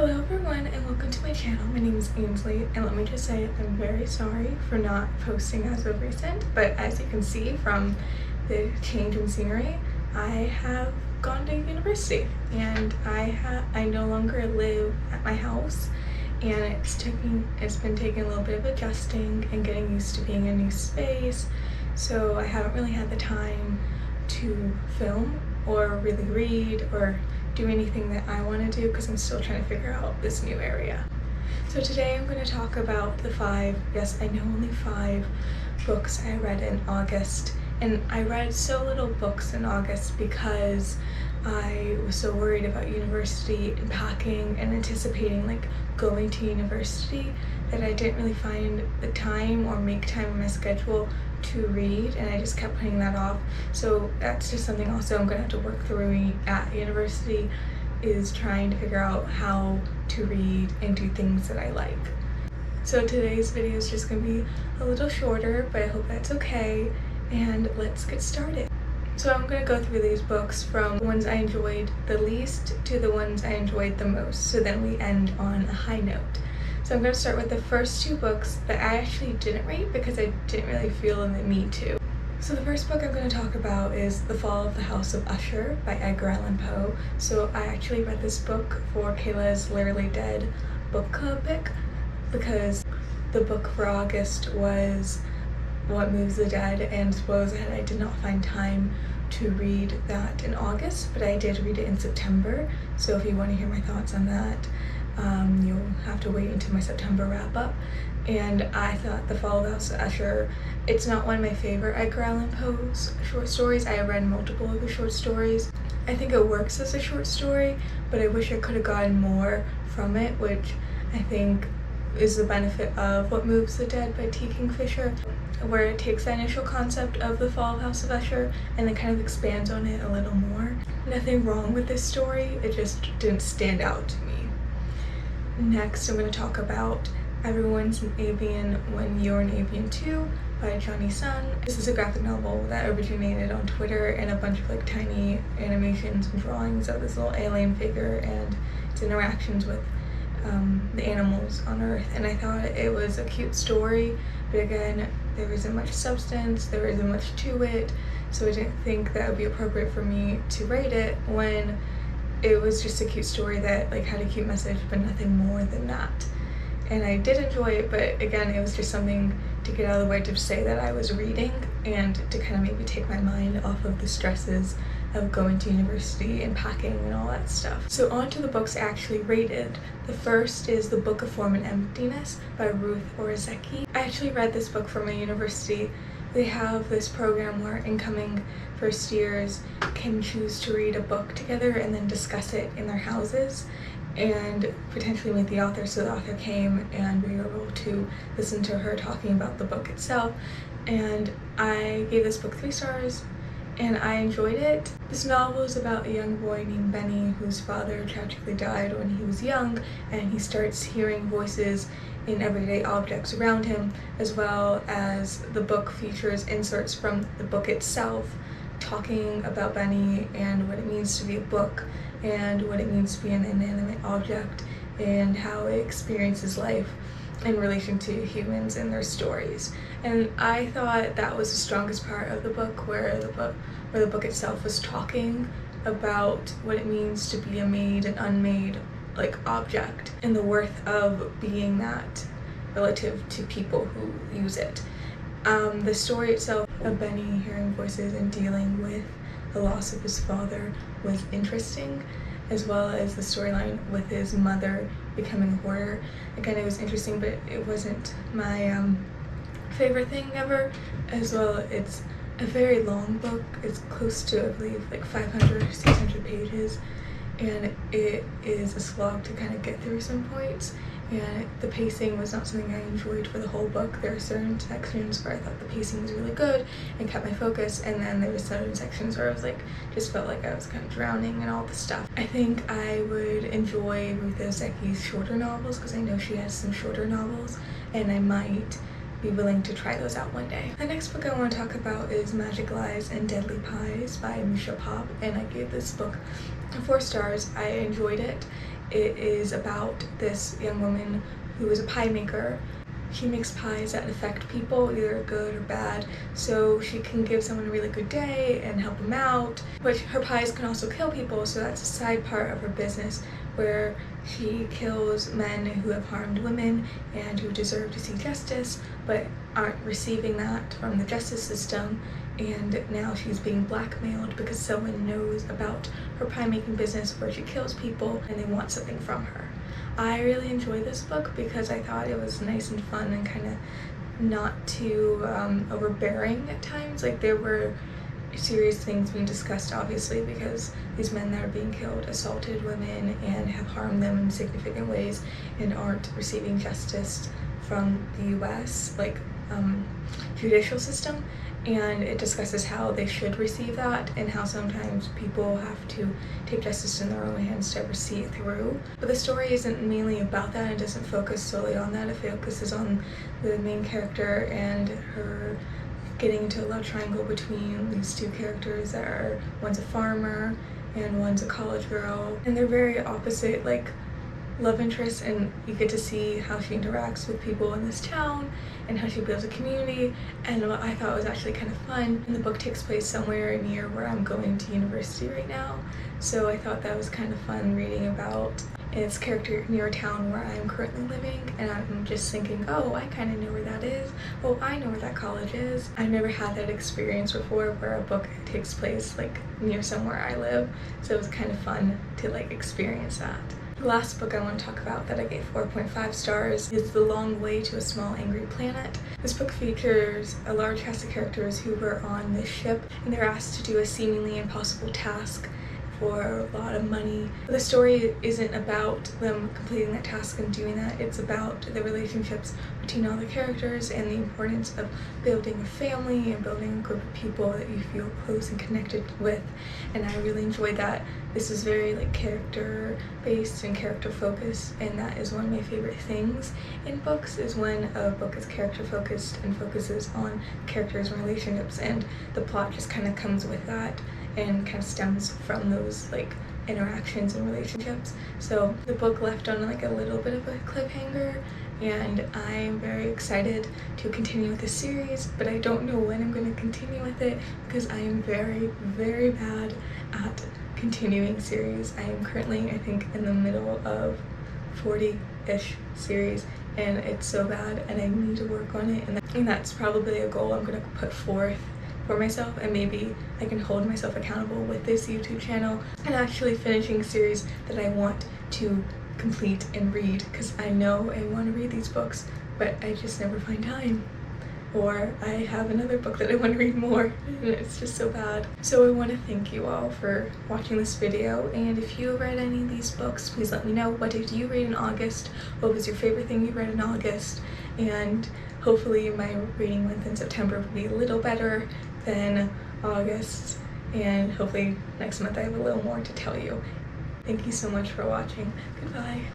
Hello everyone and welcome to my channel. My name is Ainsley and let me just say I'm very sorry for not posting as of recent, but as you can see from the change in scenery, I have gone to university and I no longer live at my house, and it's been taking a little bit of adjusting and getting used to being in a new space, so I haven't really had the time to film or really read or do anything that I want to do because I'm still trying to figure out this new area. So today I'm going to talk about the 5, yes I know, only 5 books I read in August. And I read so little books in August because I was so worried about university and packing and anticipating like going to university that I didn't really find the time or make time in my schedule to read, and I just kept putting that off. So that's just something also I'm gonna have to work through at university, is trying to figure out how to read and do things that I like. So today's video is just gonna be a little shorter, but I hope that's okay, and let's get started. So I'm gonna go through these books from the ones I enjoyed the least to the ones I enjoyed the most, so then we end on a high note. So I'm going to start with the first 2 books that I actually didn't read because I didn't really feel in the need to. So the first book I'm going to talk about is The Fall of the House of Usher by Edgar Allan Poe. So I actually read this book for Kayla's Literally Dead book club pick because the book for August was What Moves the Dead, and spoilers ahead, I did not find time to read that in August, but I did read it in September. So if you want to hear my thoughts on that, you'll have to wait until my September wrap up. And I thought The Fall of the House of Usher, it's not one of my favorite Edgar Allan Poe's short stories. I have read multiple of his short stories. I think it works as a short story, but I wish I could have gotten more from it, which I think is the benefit of What Moves the Dead by T. Kingfisher, where it takes the initial concept of The Fall of the House of Usher and then kind of expands on it a little more. Nothing wrong with this story, it just didn't stand out to me. Next, I'm going to talk about Everyone's an Avian When You're an Avian Too by Johnny Sun. This is a graphic novel that originated on Twitter and a bunch of like tiny animations and drawings of this little alien figure and its interactions with the animals on Earth. And I thought it was a cute story, but again, there isn't much substance, there isn't much to it, so I didn't think that would be appropriate for me to rate it when it was just a cute story that like had a cute message but nothing more than that. And I did enjoy it, but again, it was just something to get out of the way to say that I was reading and to kind of maybe take my mind off of the stresses of going to university and packing and all that stuff. So on to the books I actually rated. The first is The Book of Form and Emptiness by Ruth Orzecki. I actually read this book from a university. They have this program where incoming first years can choose to read a book together and then discuss it in their houses and potentially meet the author. So the author came and we were able to listen to her talking about the book itself, and I gave this book 3 stars and I enjoyed it. This novel is about a young boy named Benny whose father tragically died when he was young, and he starts hearing voices in everyday objects around him, as well as the book features inserts from the book itself talking about Benny and what it means to be a book and what it means to be an inanimate object and how it experiences life in relation to humans and their stories. And I thought that was the strongest part of the book, where the book itself was talking about what it means to be a made and unmade like object and the worth of being that relative to people who use it. The story itself of Benny hearing voices and dealing with the loss of his father was interesting, as well as the storyline with his mother becoming a hoarder. Again, it was interesting, but it wasn't my favorite thing ever. As well, it's a very long book. It's close to, I believe, like 500 or 600 pages, and it is a slog to kind of get through some points, and the pacing was not something I enjoyed for the whole book. There are certain sections where I thought the pacing was really good and kept my focus, and then there were certain sections where I was like, just felt like I was kind of drowning in all the stuff. I think I would enjoy Ruth Ozecki's shorter novels because I know she has some shorter novels, and I might be willing to try those out one day. The next book I want to talk about is Magic Lies and Deadly Pies by Misha Pop, and I gave this book 4 stars. I enjoyed it, it is about this young woman who is a pie maker. She makes pies that affect people, either good or bad, so she can give someone a really good day and help them out, but her pies can also kill people, so that's a side part of her business where she kills men who have harmed women and who deserve to see justice but aren't receiving that from the justice system. And now she's being blackmailed because someone knows about her pie making business where she kills people and they want something from her. I really enjoyed this book because I thought it was nice and fun and kind of not too overbearing at times. Like, there were serious things being discussed, obviously, because these men that are being killed assaulted women and have harmed them in significant ways and aren't receiving justice from the US judicial system. And it discusses how they should receive that and how sometimes people have to take justice in their own hands to ever see it through. But the story isn't mainly about that. It doesn't focus solely on that. It focuses on the main character and her getting into a love triangle between these two characters that are, one's a farmer and one's a college girl, and they're very opposite love interests, and you get to see how she interacts with people in this town and how she builds a community. And what I thought was actually kind of fun, and the book takes place somewhere near where I'm going to university right now, so I thought that was kind of fun reading about its character near a town where I'm currently living, and I'm just thinking, oh, I kind of know where that is. Oh, I know where that college is. I've never had that experience before where a book takes place near somewhere I live, so it was kind of fun to experience that. The last book I want to talk about that I gave 4.5 stars is The Long Way to a Small Angry Planet. This book features a large cast of characters who were on this ship, and they're asked to do a seemingly impossible task for a lot of money. The story isn't about them completing that task and doing that. It's about the relationships between all the characters and the importance of building a family and building a group of people that you feel close and connected with. And I really enjoyed that. This is very character based and character focused, and that is one of my favorite things in books, is when a book is character focused and focuses on characters and relationships, and the plot just kind of comes with that and kind of stems from those interactions and relationships. So the book left on a little bit of a cliffhanger, and I'm very excited to continue with this series, but I don't know when I'm going to continue with it because I am very, very bad at continuing series. I am currently, I think, in the middle of 40-ish series, and it's so bad, and I need to work on it, and that's probably a goal I'm going to put forth for myself, and maybe I can hold myself accountable with this YouTube channel and actually finishing series that I want to complete and read, because I know I want to read these books, but I just never find time. Or I have another book that I want to read more, and it's just so bad. So I want to thank you all for watching this video, and if you read any of these books, please let me know. What did you read in August? What was your favorite thing you read in August? And hopefully my reading month in September will be a little better than August, and hopefully next month I have a little more to tell you. Thank you so much for watching. Goodbye.